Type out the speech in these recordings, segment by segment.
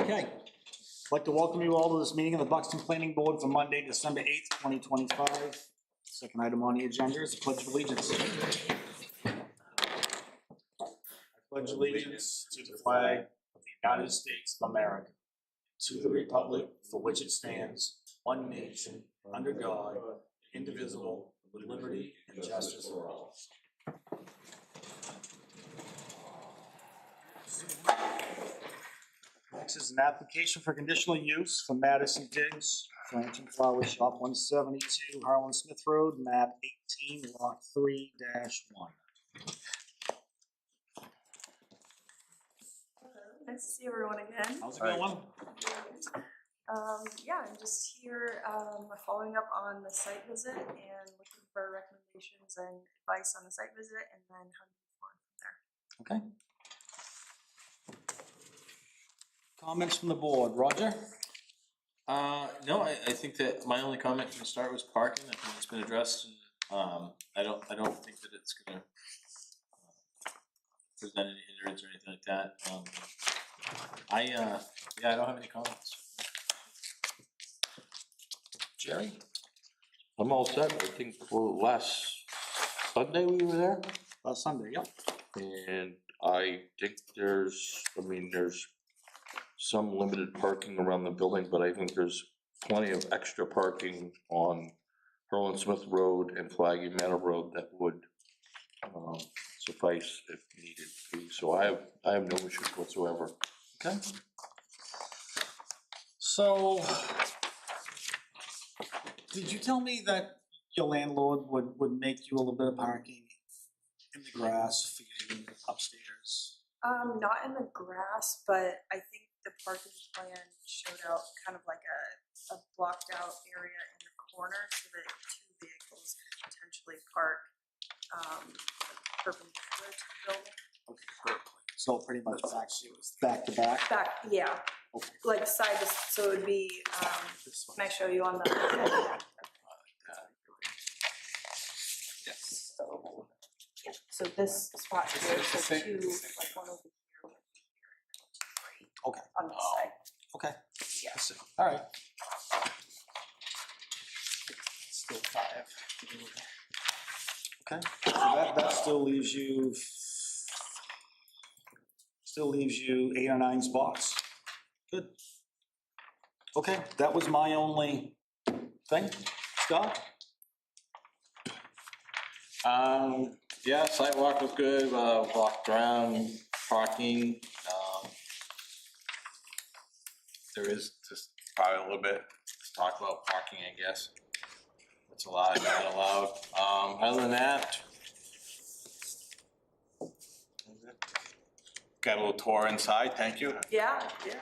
Okay. I'd like to welcome you all to this meeting of the Buxton Planning Board for Monday, December 8th, 2025. Second item on the agenda is the Pledge of Allegiance. I pledge allegiance to the flag of the United States of America, to the republic for which it stands, one nation, under God, indivisible, with liberty and justice for all. Next is an application for conditional use for Madison Diggs, Furniture and Flower Shop, 172 Harlan Smith Road, map 18, lot 3-1. Nice to see everyone again. How's it going? Yeah, I'm just here following up on the site visit and looking for recommendations and advice on the site visit, and then how to move on from there. Okay. Comments from the board, Roger? No, I think that my only comment from the start was parking. I think it's been addressed, and I don't think that it's gonna present any hindrance or anything like that. I don't have any comments. Jerry? I'm all set. I think last Sunday we were there, Last Sunday, yep. and I think there's some limited parking around the building, but I think there's plenty of extra parking on Harlan Smith Road and Flaggy Meadow Road that would suffice if needed be. So I have no issues whatsoever. Okay. So, did you tell me that your landlord would make you a little bit of parking in the grass for you upstairs? Not in the grass, but I think the parking plan showed out kind of like a blocked out area in the corner so that two vehicles could potentially park perpendicular to the building. Okay, so pretty much back to back? Back, yeah. Okay. Like side to, so it would be, can I show you on the? Yes. So, yeah, so this spot here, so two, like one over here, one here, Okay. on this side. Okay. Yeah. I see. All right. Still 5. Okay. So that still leaves you 8 or 9 spots. Good. Okay, that was my only thing. Scott? Yeah, sidewalk was good. Walked around, parking. There is just probably a little bit to talk about parking, I guess. What's allowed, not allowed. Other than that, got a little tour inside. Thank you. Yeah, yeah.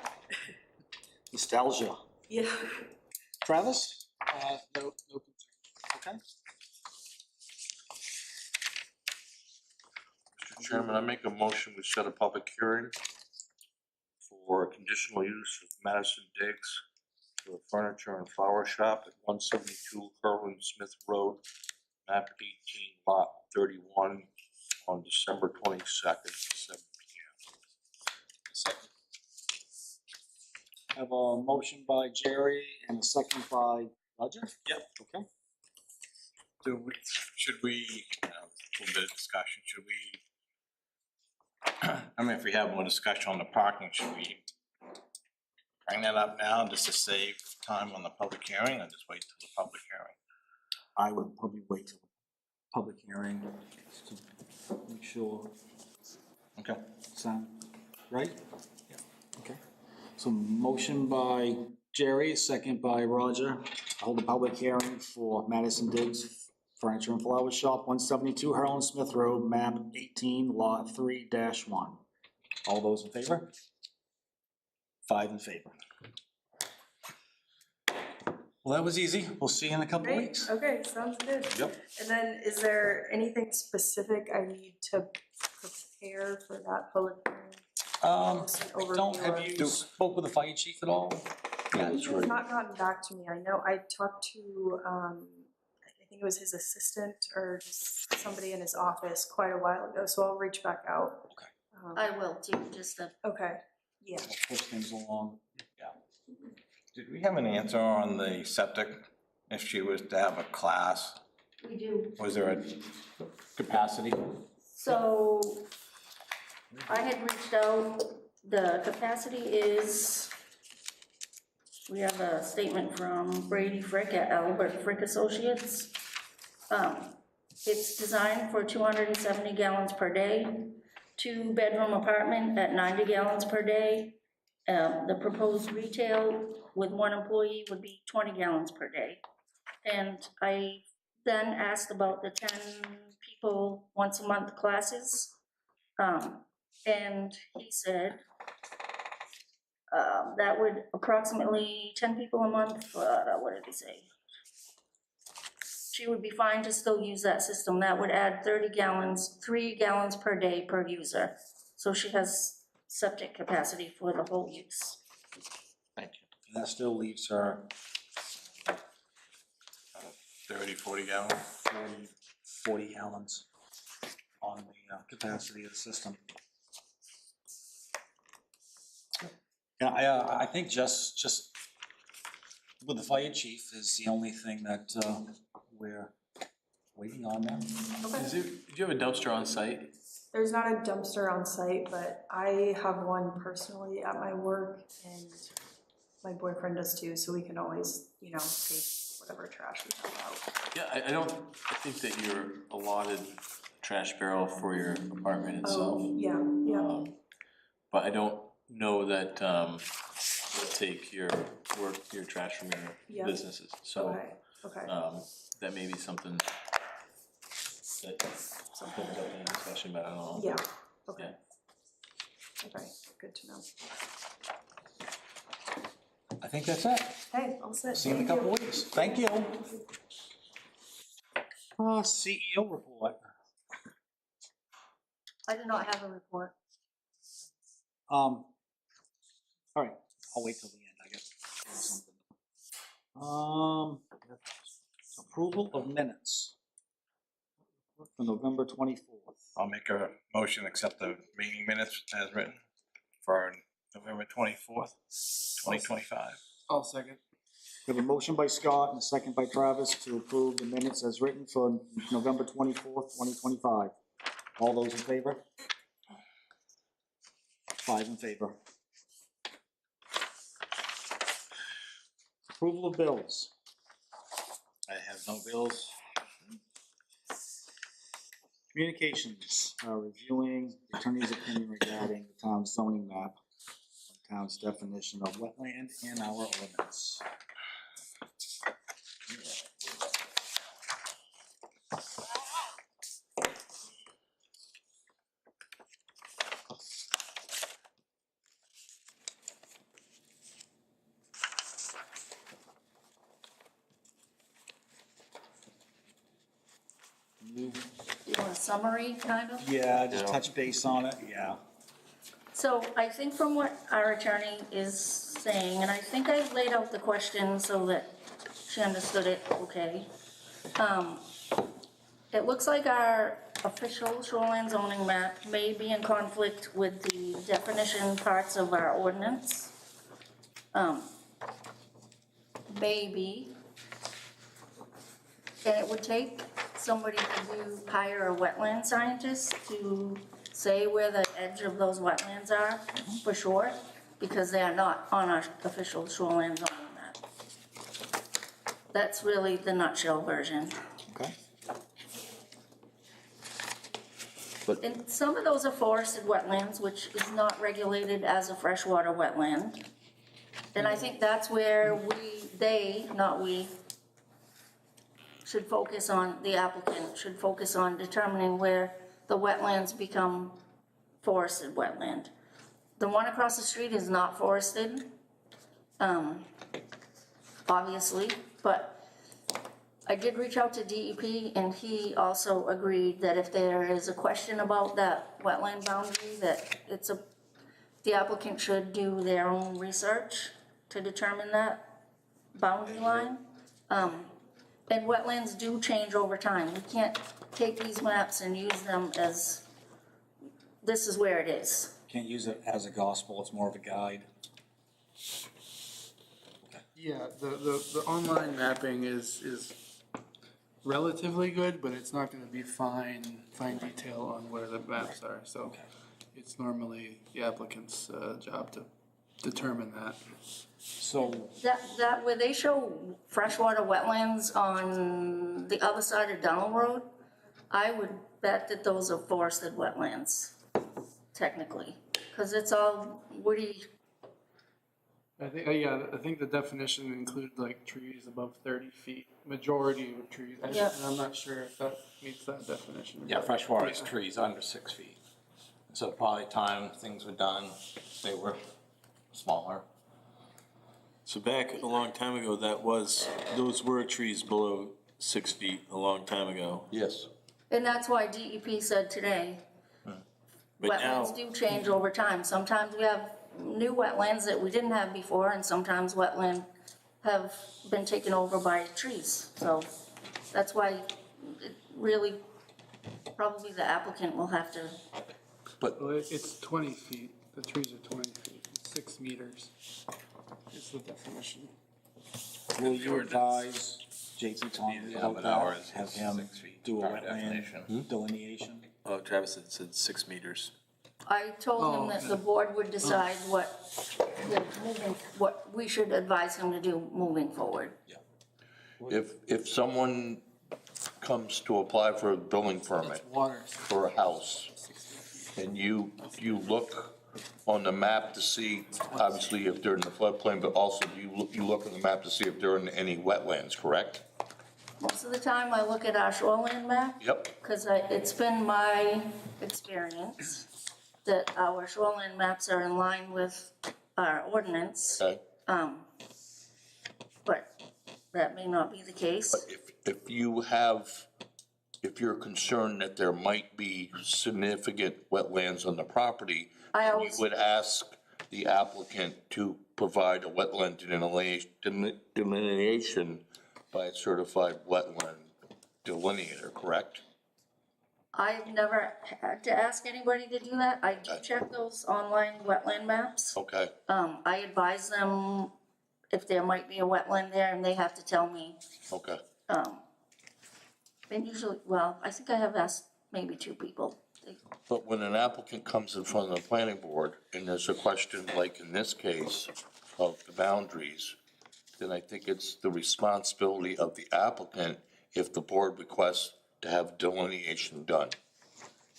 Nostalgia. Yeah. Travis? No concern. Okay. Mr. Chairman, I make a motion we set a public hearing for conditional use of Madison Diggs for the Furniture and Flower Shop at 172 Harlan Smith Road, map 18, lot 31, on December 22nd, 7 p.m. Second. I have a motion by Jerry and a second by Roger? Yep. Okay. Should we, a little bit of discussion, should we, I mean, if we have more discussion on the parking, should we bring that up now just to save time on the public hearing, or just wait till the public hearing? I would probably wait till the public hearing to make sure. Okay. Sound right? Yeah. Okay. So motion by Jerry, second by Roger. Hold a public hearing for Madison Diggs Furniture and Flower Shop, 172 Harlan Smith Road, map 18, lot 3-1. All those in favor? 5 in favor. Well, that was easy. We'll see you in a couple Great. weeks. Okay, sounds good. Yep. And then is there anything specific I need to prepare for that public hearing? Just an overview Have of- you spoke with the fire chief at all? Yeah, He that's has right. not gotten back to me. I know I talked to, I think it was his assistant or just somebody in his office quite a while ago, so I'll reach back out. Okay. I will too, just to, Okay, yeah. Push things along. Did we have an answer on the septic? If she was to have a class, we do. was there a capacity? So I had reached out, the capacity is, we have a statement from Brady Frick at Albert Frick Associates. It's designed for 270 gallons per day, 2-bedroom apartment at 90 gallons per day. The proposed retail with 1 employee would be 20 gallons per day. And I then asked about the 10 people once a month classes. And he said that would approximately 10 people a month, what did he say? She would be fine to still use that system. That would add 30 gallons, 3 gallons per day per user. So she has septic capacity for the whole use. Thank you. And that still leaves her 30, 40 gallons? 40 gallons on the capacity of the system. Yeah, I think just with the fire chief is the only thing that we're waiting on now. Okay. Do you have a dumpster on site? There's not a dumpster on site, but I have one personally at my work, and my boyfriend does too, so we can always, you know, take whatever trash we have out. Yeah, I think that you're allotted trash barrel for your apartment itself. Oh, yeah, yeah. But I don't know that you'll take your work, your trash from your Yeah. businesses. So Okay, okay. that may be something that comes up in discussion, but I don't know. Yeah, okay. Okay, good to know. I think that's it. Hey, all set. See you in a Thank couple weeks. Thank you. CEO report. I do not have a report. All right, I'll wait till the end, I guess. Approval of minutes for November 24th. I'll make a motion, to accept the meeting minutes as written for November 24th, 2025. I'll second. We have a motion by Scott and a second by Travis to approve the minutes as written for November 24th, 2025. All those in favor? 5 in favor. Approval of bills. I have no bills. Communications, reviewing the attorney's opinion regarding the town's zoning map, the town's definition of wetland and our ordinance. You want a summary, kind of? Yeah, just touch base on it, yeah. So I think from what our attorney is saying, and I think I laid out the question so that she understood it okay. It looks like our official shoreline zoning map may be in conflict with the definition parts of our ordinance. Maybe. And it would take somebody to hire a wetland scientist to say where the edge of those wetlands are, for sure, because they are not on our official shoreline zoning map. That's really the nutshell version. Okay. And some of those are forested wetlands, which is not regulated as a freshwater wetland. And I think that's where not we, should focus on, the applicant should focus on determining where the wetlands become forested wetland. The one across the street is not forested, obviously, but I did reach out to DEP, and he also agreed that if there is a question about that wetland boundary, that the applicant should do their own research to determine that boundary line. And wetlands do change over time. We can't take these maps and use them as this is where it is. Can't use it as a gospel, it's more of a guide. Yeah, the online mapping is relatively good, but it's not gonna be fine detail on where the maps are, so it's normally the applicant's job to determine that. So, That, where they show freshwater wetlands on the other side of Donald Road, I would bet that those are forested wetlands, technically, because it's all woody. I think, yeah, I think the definition includes like trees above 30 feet, majority of trees. Yeah. And I'm not sure if that meets that definition. Yeah, freshwater is trees under 6 feet. So probably time things were done, they were smaller. So back a long time ago, those were trees below 6 feet a long time ago. Yes. And that's why DEP said today, But now, wetlands do change over time. Sometimes we have new wetlands that we didn't have before, and sometimes wetland have been taken over by trees. So that's why it really, probably the applicant will have to, Well, it's 20 feet, the trees are 20 feet, 6 meters is the definition. will you advise JT Thompson Yeah, about but that? ours Have is him 6 feet, do a our definition. wetland delineation? oh, Travis had said 6 meters. I told him that the board would decide what we should advise him to do moving forward. If someone comes to apply for a building permit Water, for a house, and you look on the map to see, obviously, if they're in the floodplain, but also you look on the map to see if they're in any wetlands, correct? Most of the time, I look at our shoreline map. Yep. Because it's been my experience that our shoreline maps are in line with our ordinance. Okay. But that may not be the case. If you're concerned that there might be significant wetlands on the property, I you always- would ask the applicant to provide a wetland delineation by a certified wetland delineator, correct? I've never had to ask anybody to do that. I do check those online wetland maps. Okay, I advise them if there might be a wetland there, and they have to tell me. okay. And usually, well, I think I have asked maybe 2 people. But when an applicant comes in front of the planning board and there's a question like in this case of the boundaries, then I think it's the responsibility of the applicant if the board requests to have delineation done.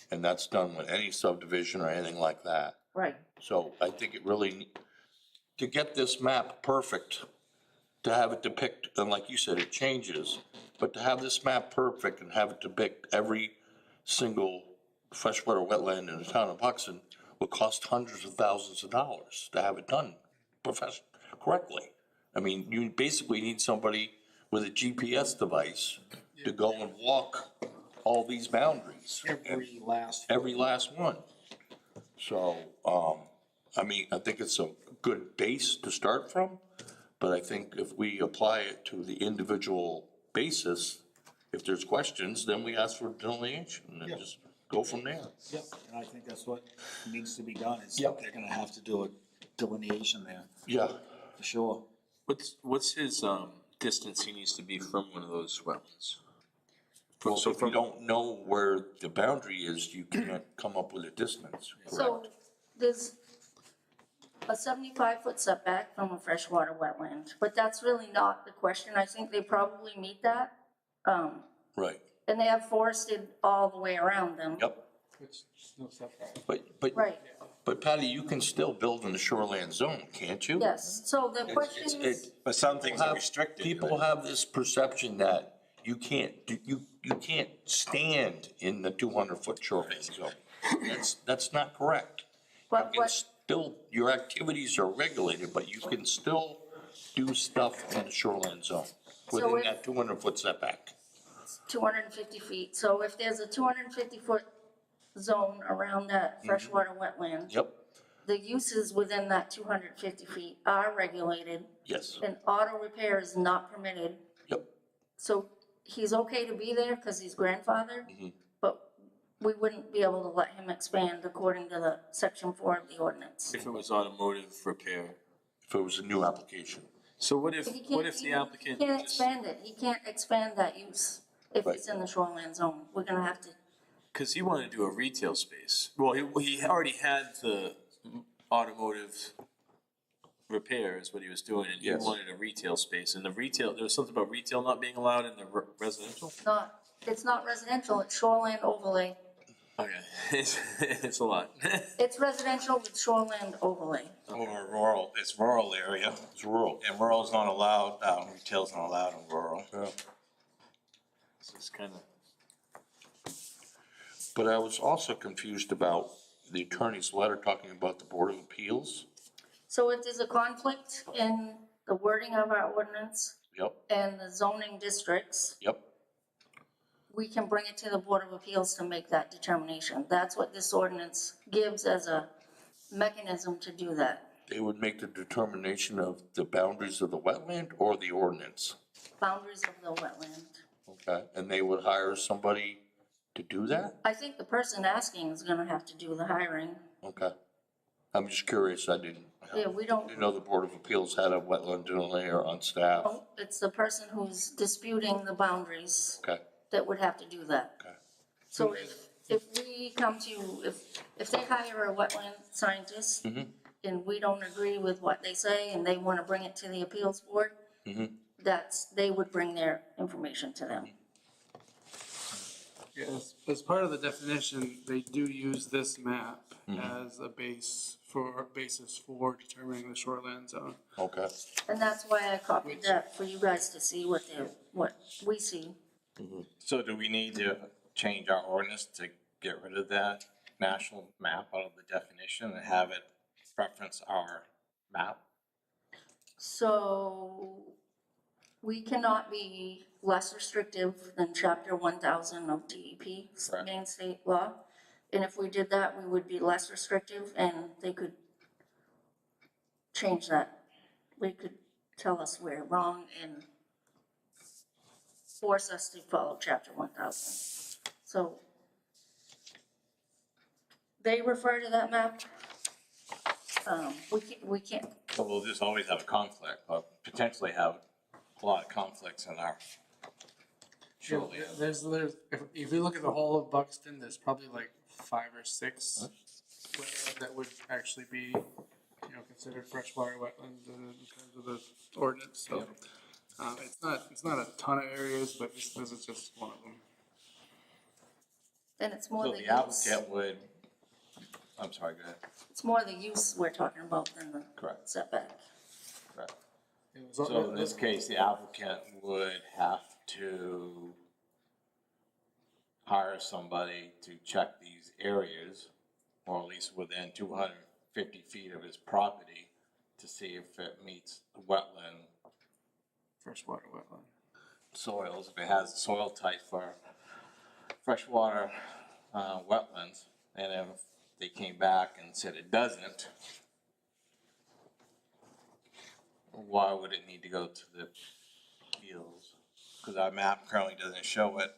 And that's done with any subdivision or anything like that. Right. So I think it really, to get this map perfect, to have it depict, and like you said, it changes, but to have this map perfect and have it depict every single freshwater wetland in the town of Buxton would cost hundreds of thousands of dollars to have it done correctly. I mean, you basically need somebody with a GPS device to go and walk all these boundaries. Every last one. So, I mean, I think it's a good base to start from, but I think if we apply it to the individual basis, if there's questions, then we ask for delineation and just go from there. Yep, and I think that's what needs to be done, is Yep. they're gonna have to do a delineation there, Yeah. for sure. What's his, distance he needs to be from one of those wetlands? Well, so if you don't know where the boundary is, you can't come up with a distance, So correct? there's a 75-foot setback from a freshwater wetland, but that's really not the question. I think they probably meet that. Right, And they have forested all the way around them. yep. which is no setback. But Right, Patty, you can still build in the shoreland zone, can't you? yes. So the question is, But some things are Have- restricted. People have this perception that you can't stand in the 200-foot shoreline zone. That's not correct. but You can still, your activities are regulated, but you can still do stuff in the shoreline zone within if- that 200-foot setback. 250 feet. So if there's a 250-foot zone around that freshwater wetland, Yep, the uses within that 250 feet are regulated, yes, and auto repair is not permitted. yep. So he's okay to be there because he's grandfathered, but we wouldn't be able to let him expand according to the section 4 of the ordinance. If it was automotive repair. If it was a new application. So what if He can't- the he- applicant He can't just, expand it, he can't expand that use if Right. it's in the shoreline zone. We're gonna have to, cause he wanted to do a retail space. Well, he already had the automotive repair is what he was doing, and he Yes. wanted a retail space. And the retail, there was something about retail not being allowed in the residential? it's not residential, it's shoreline overlay. Okay, it's a lot. It's residential with shoreline overlay. Or rural, it's rural area, It's rural. and rural's not allowed, retail's not allowed in rural. This is kinda, But I was also confused about the attorney's letter talking about the Board of Appeals. So if there's a conflict in the wording of our ordinance Yep, and the zoning districts, yep. we can bring it to the Board of Appeals to make that determination. That's what this ordinance gives as a mechanism to do that. They would make the determination of the boundaries of the wetland or the ordinance. Boundaries of the wetland. Okay, and they would hire somebody to do that? I think the person asking is gonna have to do the hiring. Okay. I'm just curious, I didn't We don't, know the Board of Appeals had a wetland delineator on staff. it's the person who's disputing the boundaries Okay, that would have to do that. okay. So if we come to, if they hire a wetland scientist and we don't agree with what they say and they wanna bring it to the appeals board, they would bring their information to them. Yes, as part of the definition, they do use this map as a basis for determining the shoreline zone. Okay, And that's why I copied that for you guys to see what we see. So do we need to change our ordinance to get rid of that national map out of the definition and have it reference our map? So we cannot be less restrictive than chapter 1000 of DEP, Correct. main state law. And if we did that, we would be less restrictive and they could change that. They could tell us we're wrong and force us to follow chapter 1000. So they refer to that map. We can't, So we'll just always have a conflict, or potentially have a lot of conflicts in our shoreline. There's, if you look at the whole of Buxton, there's probably like 5 or 6 wetlands that would actually be, considered freshwater wetlands in terms of the ordinance, so. It's not a ton of areas, but this is just one of them. then it's more So the the use. applicant would, I'm sorry, go ahead. It's more the use we're talking about than the Correct. setback. Correct. It was- So in this case, the applicant would have to hire somebody to check these areas, or at least within 250 feet of his property, to see if it meets the wetland Freshwater wetland. soils, if it has soil type for freshwater wetlands, and if they came back and said it doesn't, why would it need to go to the appeals? Because our map currently doesn't show it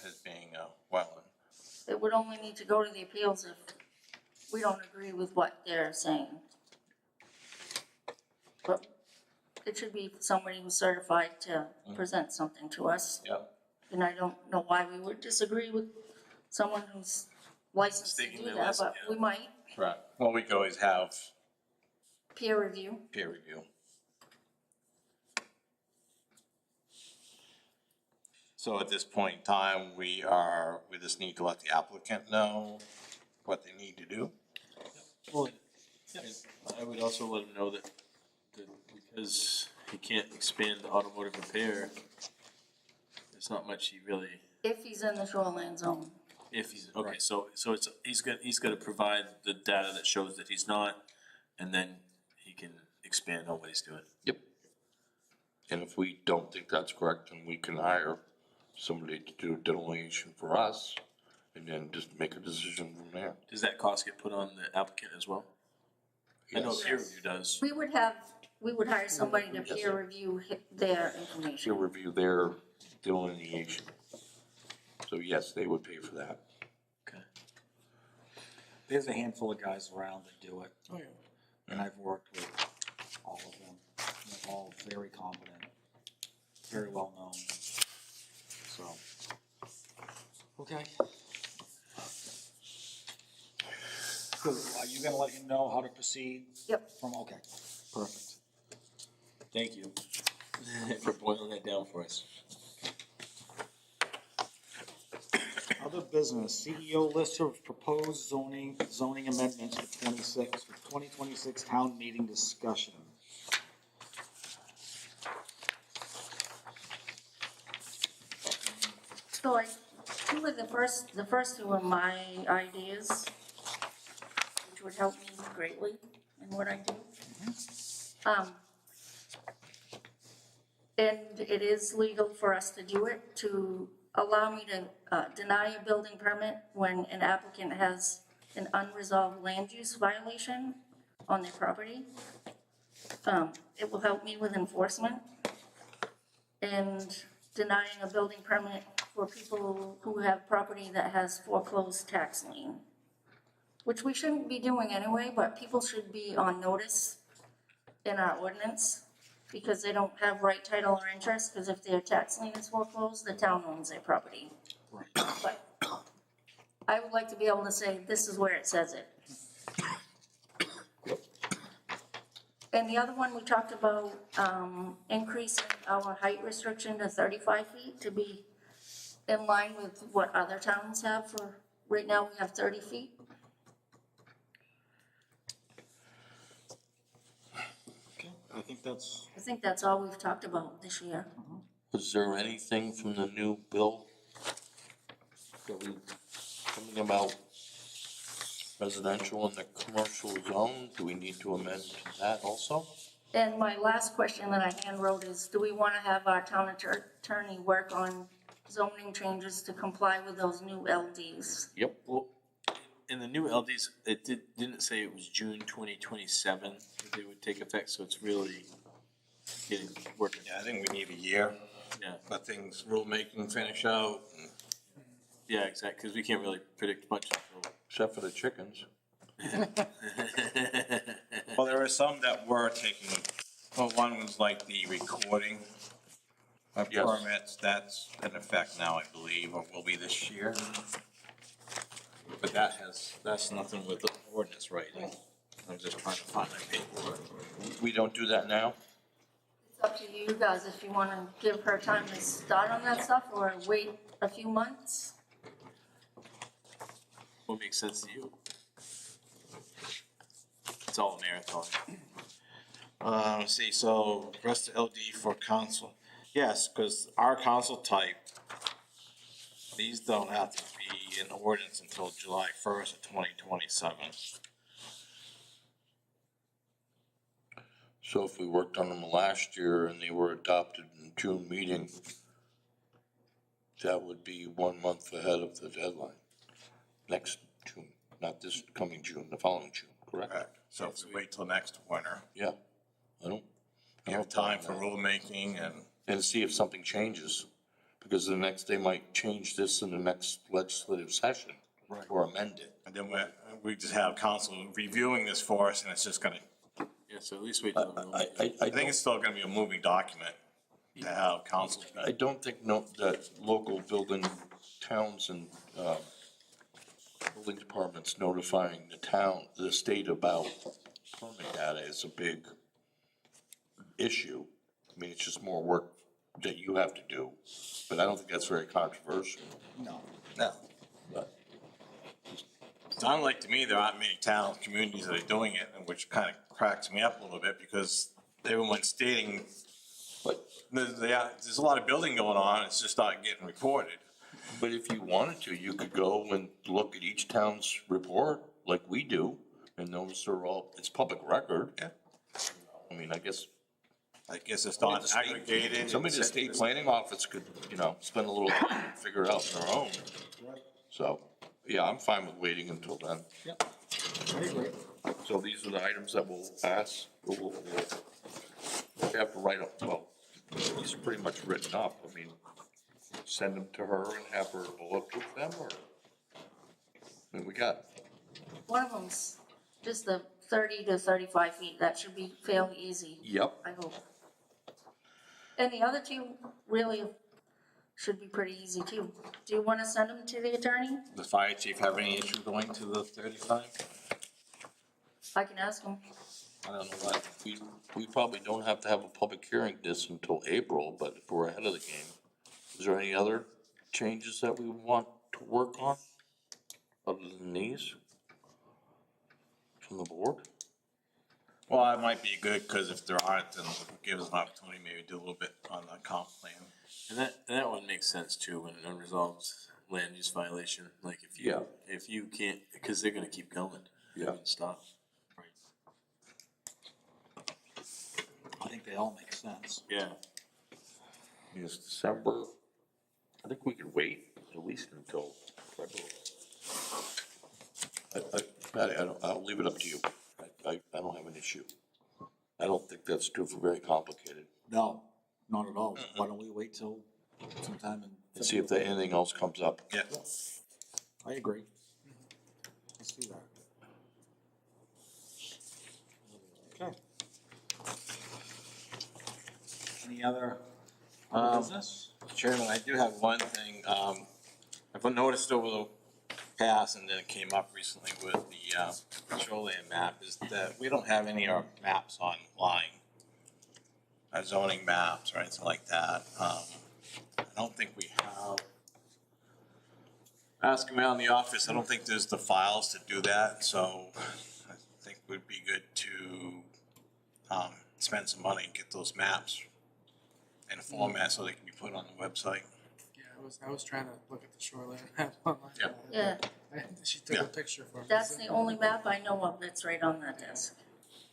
as being a wetland. It would only need to go to the appeals if we don't agree with what they're saying. But it should be somebody who's certified to present something to us. Yep. And I don't know why we would disagree with someone who's licensed to Sticking do to that, license, but yeah. we might, Right. Well, we could always have peer review. peer review. So at this point in time, we just need to let the applicant know what they need to do. well, I would also let him know that because he can't expand the automotive repair, there's not much he really, If he's in the shoreline zone. if he's, okay, so it's, he's gonna provide the data that shows that he's not, and then he can expand on what he's doing. Yep. And if we don't think that's correct, then we can hire somebody to do a delineation for us, and then just make a decision from there. Does that cost get put on the applicant as well? I know Yes. peer review does. We would hire somebody to peer review their She'll information. review their delineation. So yes, they would pay for that. Okay. there's a handful of guys around that do it, Oh, yeah. and I've worked with all of them. They're all very competent, very well known, so. Okay. So are you gonna let him know how to proceed? Yep. From, okay, perfect. Thank you for boiling that down for us. Other business, CEO list of proposed zoning amendments for 2026 town meeting discussion. So two of the first two are my ideas, which would help me greatly in what I do. And it is legal for us to do it, to allow me to deny a building permit when an applicant has an unresolved land use violation on their property. It will help me with enforcement and denying a building permit for people who have property that has foreclosed tax lien, which we shouldn't be doing anyway, but people should be on notice in our ordinance because they don't have right title or interest, because if their tax lien is foreclosed, the town owns their property. Right. But I would like to be able to say, this is where it says it. And the other one, we talked about increasing our height restriction to 35 feet to be in line with what other towns have for, right now we have 30 feet. Okay, I think that's all we've talked about this year. Is there anything from the new bill that we, something about residential and the commercial zone? Do we need to amend that also? And my last question that I hand wrote is, do we want to have our town attorney work on zoning changes to comply with those new LDs? Yep. Well, in the new LDs, it didn't say it was June 2027 that they would take effect, so it's really getting working. Yeah, I think we need a year, Yeah, let things, rulemaking finish out. And yeah, exactly, because we can't really predict much until. Except for the chickens. Well, there are some that were taking, well, one was like the recording of Yes. permits, that's in effect now, I believe, or will be this year. But that's nothing with the ordinance writing. I'm just trying to find my paperwork. We don't do that now? It's up to you guys if you want to give her time to start on that stuff or wait a few months. What makes sense to you? It's all a marathon. Let's see, so rest of LD for council. Yes, because our council type, these don't have to be in ordinance until July 1st of 2027. So if we worked on them last year and they were adopted in June meeting, that would be 1 month ahead of the deadline. Next June, not this coming June, the following June, correct? Correct. So if we wait till next winter, Yeah. I don't. you have time for rulemaking And see if something changes, because the next, they might change this in the next legislative session. Right. Or amend it. and then we just have council reviewing this for us, and it's just gonna, Yeah, so at least wait till the I think it's still gonna be a moving document to have council. I don't think that local building towns and, building departments notifying the state about permit data is a big issue. I mean, it's just more work that you have to do, but I don't think that's very controversial. No. No. But Sounds like to me, there aren't many towns, communities that are doing it, and which kind of cracks me up a little bit, because everyone's stating, But, there's a lot of building going on, it's just not getting reported. but if you wanted to, you could go and look at each town's report, like we do, and those are all, it's public record. Yeah. I mean, I guess It's not aggregated. somebody in the state planning office could, spend a little time and figure it out on their own. So, yeah, I'm fine with waiting until then. Yep. I agree. So these are the items that we'll pass. We'll have to write up, well, these are pretty much written up. I mean, send them to her and have her look with them, or? I mean, we got one of them's just the 30 to 35 feet, that should be fairly easy, Yep. I hope. And the other two really should be pretty easy too. Do you wanna send them to the attorney? The fire chief have any issue going to the 35? I can ask him. I don't know what. We probably don't have to have a public hearing this until April, but if we're ahead of the game, is there any other changes that we want to work on? Other than these? From the board? Well, that might be good, cause if there aren't, then it gives us an opportunity maybe to do a little bit on the comp plan. And that one makes sense too, when an unresolved land use violation, like Yeah. if you can't, because they're gonna keep going. They Yeah. won't stop. I think they all make sense. Yeah. It's December. I think we could wait at least until February. Patty, I'll leave it up to you. I don't have an issue. I don't think that's too very complicated. No, not at all. Why don't we wait till sometime in? And see if there anything else comes up. Yeah. I agree. Let's do that. Okay. Any other business? Chairman, I do have one thing, I've noticed over the past, and then it came up recently with the shoreline map, is that we don't have any of our maps online. Our zoning maps or anything like that, I don't think we have. Ask around the office, I don't think there's the files to do that, so I think it would be good to, spend some money and get those maps in a format so they can be put on the website. Yeah, I was trying to look at the shoreline map online. Yeah. Yeah, She took Yeah. a picture for me. that's the only map I know of that's right on that desk.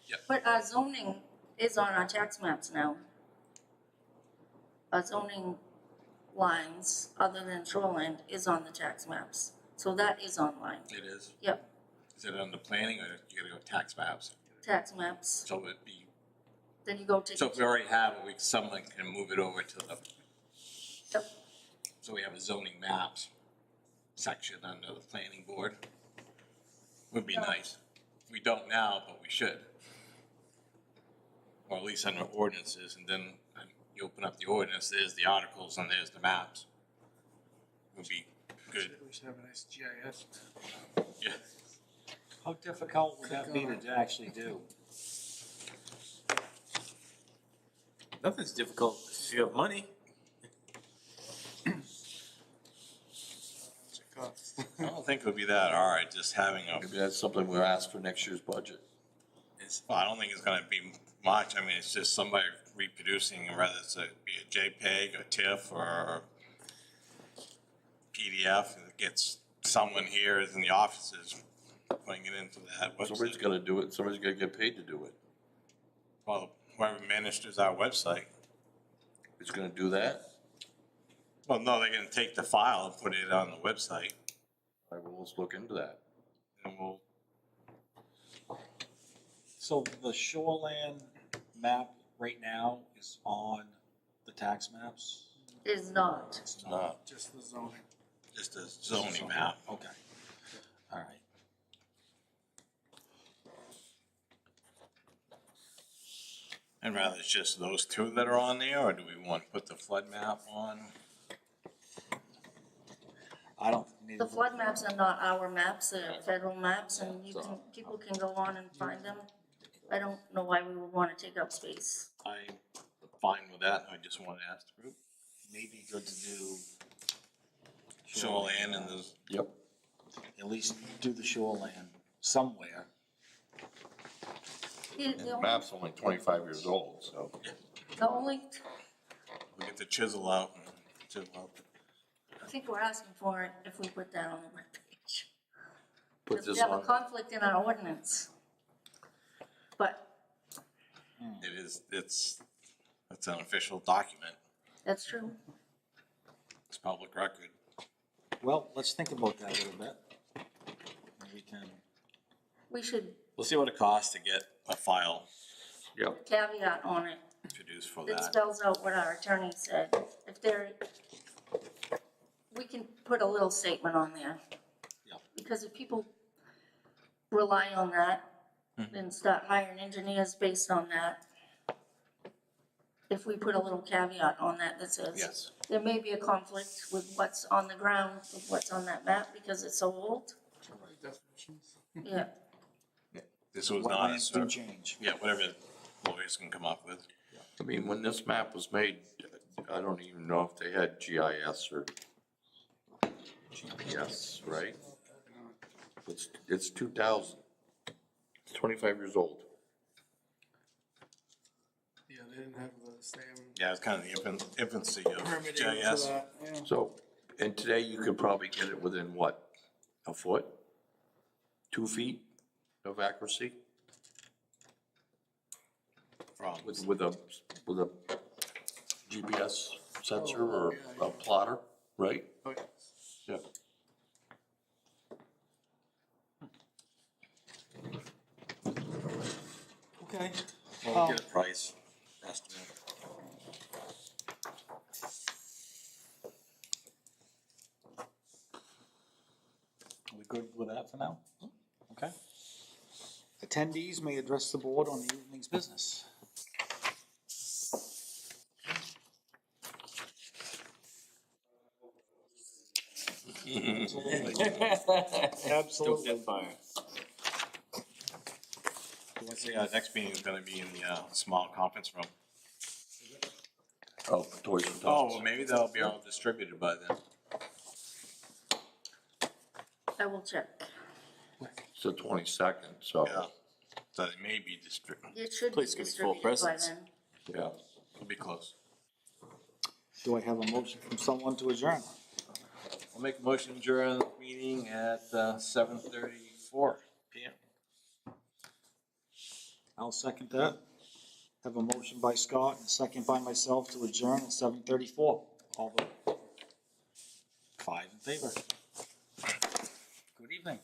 Yep. But our zoning is on our tax maps now. Our zoning lines, other than shoreline, is on the tax maps, so that is online. It is. Yep, Is it under planning or you gotta go tax maps? tax maps, So it'd be, then you go to. so if we already have it, someone can move it over to the, Yep. so we have a zoning maps section under the planning board. Would be Yeah. nice. We don't now, but we should. Or at least under ordinances, and then you open up the ordinance, there's the articles and there's the maps. Would be good, We should have a nice GIS. yeah. How difficult would that be to actually do? Nothing's difficult if you have money. What's it cost? I don't think it would be that hard, just having a, Maybe that's something we'll ask for next year's budget. well, I don't think it's gonna be much, I mean, it's just somebody reproducing, whether it's be a JPEG or TIFF or PDF, and it gets someone here in the offices putting it into that Somebody's website. gotta do it, somebody's gotta get paid to do it. Well, whoever administers our website, Who's gonna do that? well, no, they're gonna take the file and put it on the website, I will, let's look into that. and we'll, So the shoreland map right now is on the tax maps? Is not. It's Not. Just the zoning. just a zoning map. Okay, all right. And rather it's just those two that are on there, or do we want to put the flood map on? I don't need. The flood maps are not our maps, they're federal maps, and you can, people can go on and find them. I don't know why we would wanna take up space. I'm fine with that, I just wanted to ask the group. Maybe good to do. Shoreland and the, Yep. At least do the shoreland somewhere. The map's only 25 years old, so. The only, we get the chisel out and chisel out. I think we're asking for it if we put that on the webpage. Put Because we this have a on, conflict in our ordinance. But It is, it's an official document, that's true. it's public record. Well, let's think about that a little bit. And we can, We should We'll see what it costs to get a file yep. caveat on it produced for that that. spells out what our attorney said. If there, we can put a little statement on there. Yeah. Because if people rely on that and start hiring engineers based on that. If we put a little caveat on that that says. Yes. There may be a conflict with what's on the ground, with what's on that map, because it's so old, Definitions. yeah. This was not a Wetlands do change. yeah, whatever lawyers can come up with. I mean, when this map was made, I don't even know if they had GIS or GPS, right? It's 2000. It's 25 years old. Yeah, they didn't have the same Yeah, it's kind of the infancy of permitting for GIS. that, yeah. So, and today you could probably get it within what? A foot? 2 feet of accuracy? From, With a GPS sensor or a plotter, right? Oh, yeah. Yeah. Okay. we'll get a price estimate. Are we good with that for now? Okay. Attendees may address the board on the evening's business. Absolutely. Let's see, next meeting is gonna be in the, small conference room. Oh, Toys for Tots. Oh, well, maybe they'll be all distributed by then. I will check. It's the 22nd, so, Yeah. So they may be distributed. It should be Place could be full of distributed by presents. then. yeah. It'll be close. Do I have a motion from someone to adjourn? I'll make a motion during the meeting at, 7:34 PM. I'll second that. Have a motion by Scott and a second by myself to adjourn at 7:34. All vote. 5 in favor. Good evening.